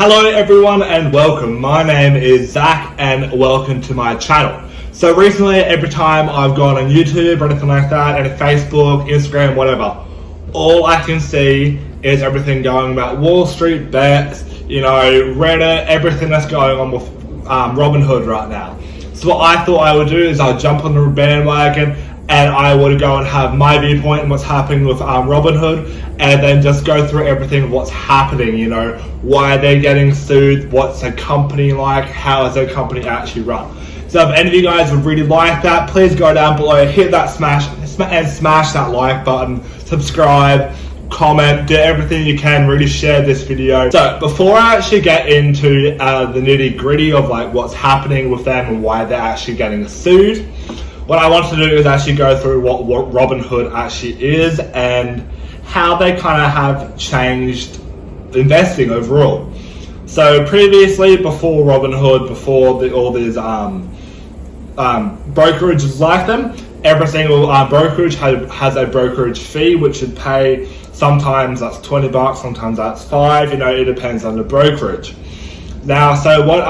Hello everyone and welcome. My name is Zach and welcome to my channel. So recently, every time I've gone on YouTube or anything like that, and Facebook, Instagram, whatever, all I can see is everything going about Wall Street bets, Reddit, everything that's going on with Robinhood right now. So what I thought I would do is I'll jump on the bandwagon and I would go and have my viewpoint on what's happening with Robinhood, and then just go through everything of what's happening, why they're getting sued, what's a company like, how is a company actually run. So if any of you guys would really like that, please go down below, hit that smash that like button, subscribe, comment, do everything you can, really share this video. So before I actually get into the nitty gritty of what's happening with them and why they're actually getting sued, what I want to do is actually go through what Robinhood actually is and how they kind of have changed investing overall. So previously, before Robinhood, before all these brokerages like them, every single brokerage has a brokerage fee which should pay. Sometimes that's $20, sometimes that's $5. It depends on the brokerage. Now, so what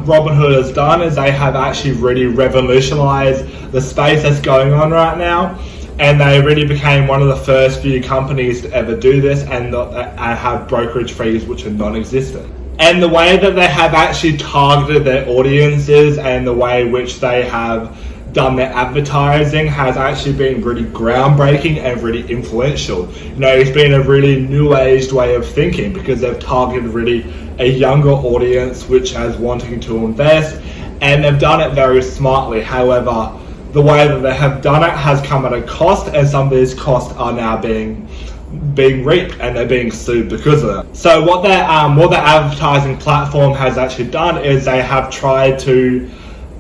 Robinhood has done is they have actually really revolutionized the space that's going on right now, and they really became one of the first few companies to ever do this and have brokerage fees which are non-existent. And the way that they have actually targeted their audiences and the way which they have done their advertising has actually been really groundbreaking and really influential. It's been a really new aged way of thinking because they've targeted really a younger audience which is wanting to invest, and they've done it very smartly. However, the way that they have done it has come at a cost, and some of these costs are now being reaped and they're being sued because of it. So what their advertising platform has actually done is they have tried to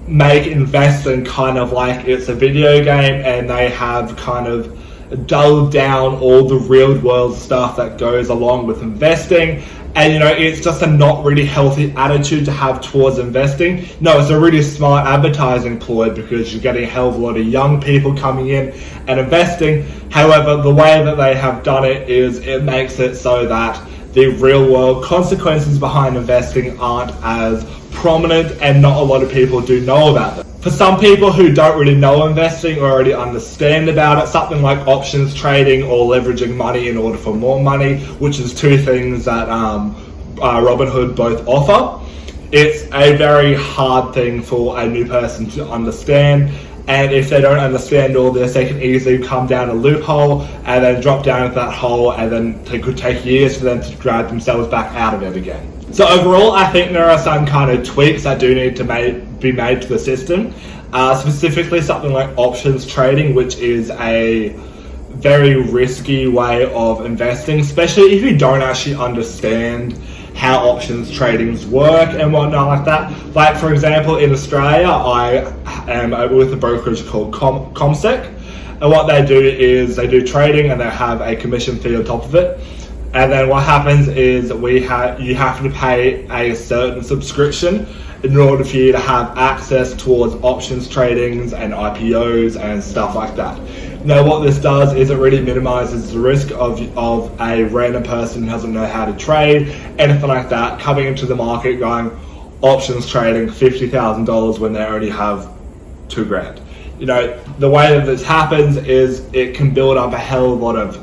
make investing kind of like it's a video game, and they have kind of dulled down all the real world stuff that goes along with investing. And it's just a not really healthy attitude to have towards investing. No, it's a really smart advertising ploy because you're getting a hell of a lot of young people coming in and investing. However, the way that they have done it is it makes it so that the real world consequences behind investing aren't as prominent, and not a lot of people do know about them. For some people who don't really know investing or already understand about it, something like options trading or leveraging money in order for more money, which is two things that Robinhood both offer, it's a very hard thing for a new person to understand. And if they don't understand all this, they can easily come down a loophole and then drop down into that hole, and then it could take years for them to drag themselves back out of it again. So overall, I think there are some kind of tweaks that do need to be made to the system, specifically something like options trading, which is a very risky way of investing, especially if you don't actually understand how options tradings work and whatnot like that. Like, for example, in Australia, I am with a brokerage called ComSec, and what they do is they do trading and they have a commission fee on top of it. And then what happens is you have to pay a certain subscription in order for you to have access towards options tradings and IPOs and stuff like that. Now, what this does is it really minimizes the risk of a random person who doesn't know how to trade, anything like that, coming into the market going options trading $50,000 when they already have $2,000. The way that this happens is it can build up a hell of a lot of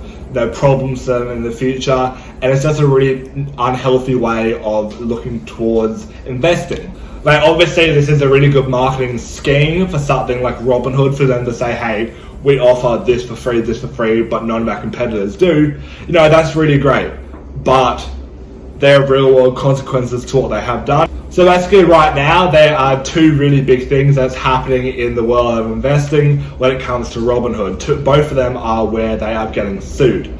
problems in the future, and it's just a really unhealthy way of looking towards investing. Obviously, this is a really good marketing scheme for something like Robinhood, for them to say, hey, we offer this for free, but none of our competitors do. That's really great, but there are real world consequences to what they have done. So basically right now, there are two really big things that's happening in the world of investing when it comes to Robinhood. Both of them are where they are getting sued.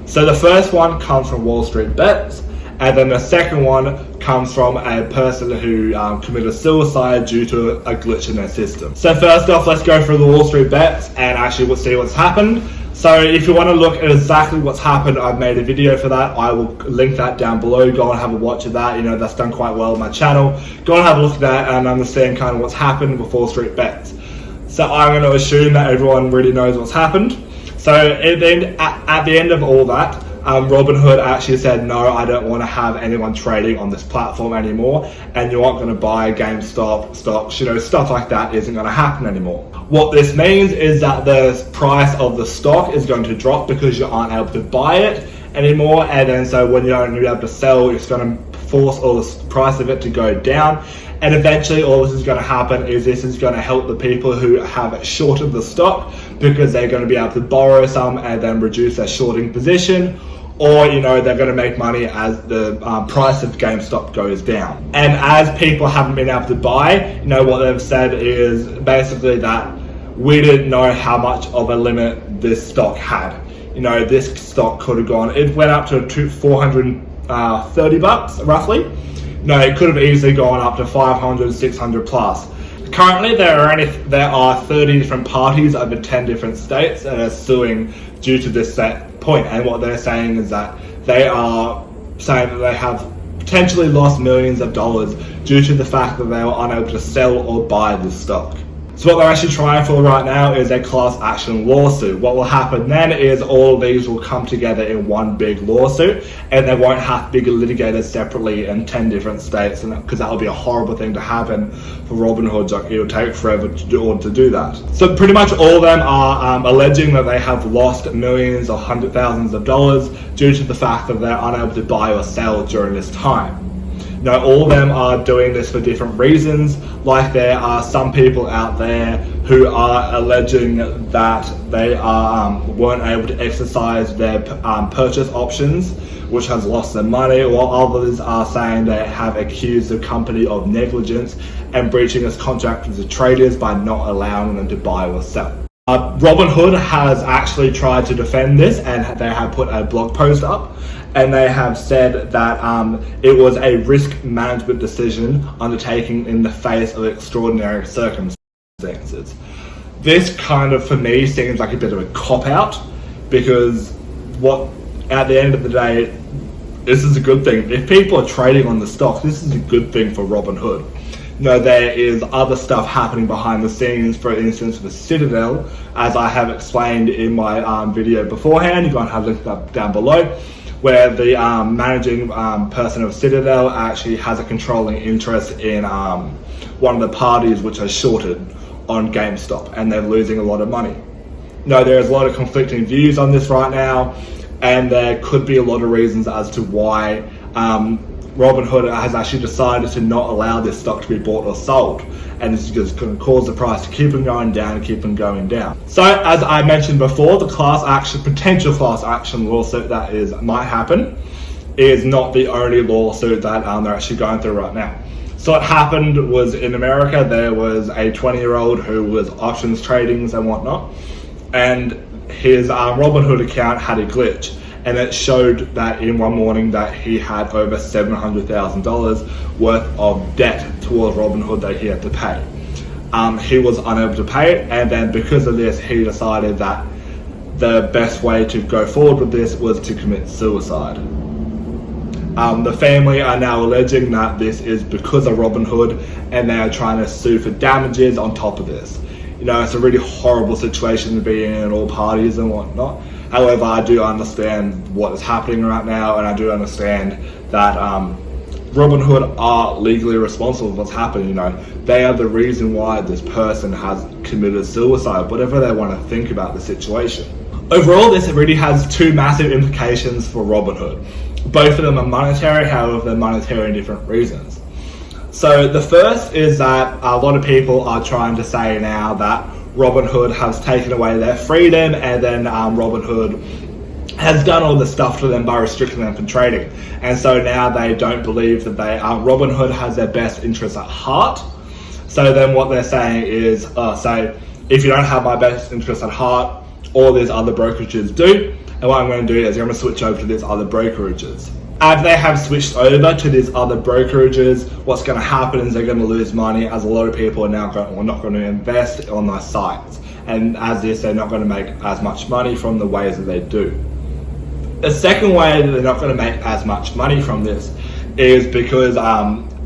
So the first one comes from Wall Street bets, and then the second one comes from a person who committed suicide due to a glitch in their system. So first off, let's go through the Wall Street bets and actually we'll see what's happened. So if you want to look at exactly what's happened, I've made a video for that. I will link that down below. Go and have a watch of that. That's done quite well on my channel. Go and have a look at that and understand kind of what's happened with Wall Street bets. So I'm going to assume that everyone really knows what's happened. So at the end of all that, Robinhood actually said, no, I don't want to have anyone trading on this platform anymore, and you aren't going to buy GameStop stocks, stuff like that isn't going to happen anymore. What this means is that the price of the stock is going to drop because you aren't able to buy it anymore, and then so when you're not able to sell, it's going to force all the price of it to go down. And eventually all this is going to happen is this is going to help the people who have shorted the stock, because they're going to be able to borrow some and then reduce their shorting position, or they're going to make money as the price of GameStop goes down. And as people haven't been able to buy, what they've said is basically that we didn't know how much of a limit this stock had. This stock could have gone, it went up to $430 roughly. No, it could have easily gone up to 500, 600 plus. Currently, there are 30 different parties over 10 different states that are suing due to this set point. And what they're saying is that they are saying that they have potentially lost millions of dollars due to the fact that they were unable to sell or buy this stock. So what they're actually trying for right now is a class action lawsuit. What will happen then is all of these will come together in one big lawsuit, and they won't have to be litigated separately in 10 different states, because that would be a horrible thing to happen for Robinhood. It will take forever to do that. So pretty much all of them are alleging that they have lost millions or hundred thousands of dollars due to the fact that they're unable to buy or sell during this time. All of them are doing this for different reasons. Like, there are some people out there who are alleging that they weren't able to exercise their purchase options, which has lost their money, while others are saying they have accused the company of negligence and breaching its contract with the traders by not allowing them to buy or sell. Robinhood has actually tried to defend this, and they have put a blog post up, and they have said that it was a risk management decision undertaken in the face of extraordinary circumstances. This kind of, for me, seems like a bit of a cop-out, because at the end of the day, this is a good thing. If people are trading on the stock, this is a good thing for Robinhood. There is other stuff happening behind the scenes, for instance with Citadel, as I have explained in my video beforehand. You can have a link up down below, where the managing person of Citadel actually has a controlling interest in one of the parties which has shorted on GameStop, and they're losing a lot of money. There's a lot of conflicting views on this right now, and there could be a lot of reasons as to why Robinhood has actually decided to not allow this stock to be bought or sold, and this is just going to cause the price to keep on going down and keep on going down. So, as I mentioned before, the potential class action lawsuit that might happen is not the only lawsuit that they're actually going through right now. So what happened was, in America, there was a 20-year-old who was options trading and whatnot, and his Robinhood account had a glitch. And it showed that in one morning that he had over $700,000 worth of debt towards Robinhood that he had to pay. He was unable to pay it, and then because of this, he decided that the best way to go forward with this was to commit suicide. The family are now alleging that this is because of Robinhood, and they are trying to sue for damages on top of this. It's a really horrible situation to be in all parties and whatnot. However, I do understand what is happening right now, and I do understand that Robinhood are legally responsible for what's happening. They are the reason why this person has committed suicide, whatever they want to think about the situation. Overall, this really has two massive implications for Robinhood. Both of them are monetary, however, they're monetary in different reasons. So the first is that a lot of people are trying to say now that Robinhood has taken away their freedom, and then Robinhood has done all this stuff to them by restricting them from trading. And so now they don't believe that Robinhood has their best interests at heart. So then what they're saying is, so if you don't have my best interests at heart, all these other brokerages do, and what I'm going to do is I'm going to switch over to these other brokerages. As they have switched over to these other brokerages, what's going to happen is they're going to lose money, as a lot of people are now not going to invest on their sites. And as this, they're not going to make as much money from the ways that they do. The second way that they're not going to make as much money from this is because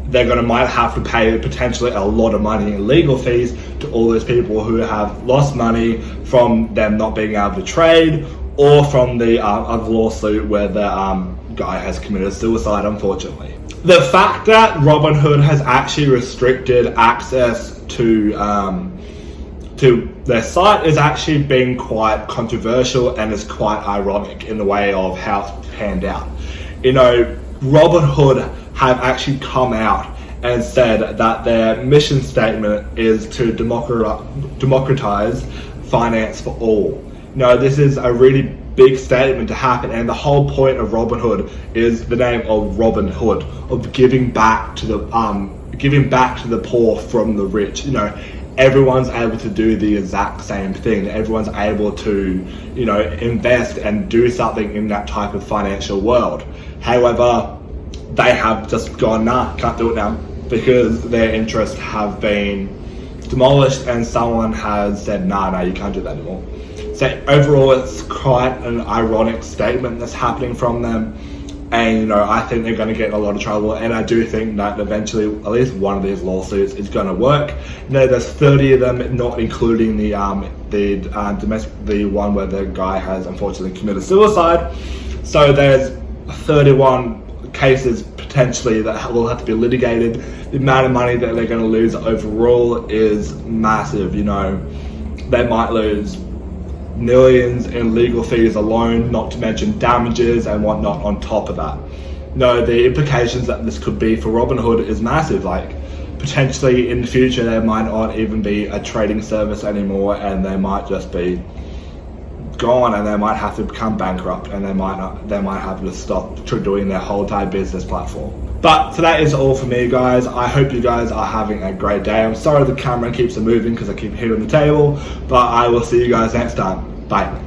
they're might have to pay potentially a lot of money in legal fees to all those people who have lost money from them not being able to trade, or from the other lawsuit where the guy has committed suicide, unfortunately. The fact that Robinhood has actually restricted access to their site is actually being quite controversial and is quite ironic in the way of how it's panned out. You know, Robinhood have actually come out and said that their mission statement is to democratize finance for all. You know, this is a really big statement to happen, and the whole point of Robinhood is the name of Robin Hood, of giving back to the poor from the rich. You know, everyone's able to do the exact same thing. Everyone's able to, you know, invest and do something in that type of financial world. However, they have just gone, nah, can't do it now, because their interests have been demolished and someone has said, nah, you can't do that anymore. So overall, it's quite an ironic statement that's happening from them. And, you know, I think they're going to get in a lot of trouble, and I do think that eventually at least one of these lawsuits is going to work. You know, there's 30 of them, not including the one where the guy has unfortunately committed suicide. So there's 31 cases potentially that will have to be litigated. The amount of money that they're going to lose overall is massive. You know, they might lose millions in legal fees alone, not to mention damages and whatnot on top of that. No, the implications that this could be for Robinhood is massive. Like, potentially in the future there might not even be a trading service anymore, and they might just be gone, and they might have to become bankrupt, and they might have to stop doing their whole entire business platform. But so that is all for me, guys. I hope you guys are having a great day. I'm sorry the camera keeps moving because I keep hitting the table, but I will see you guys next time. Bye.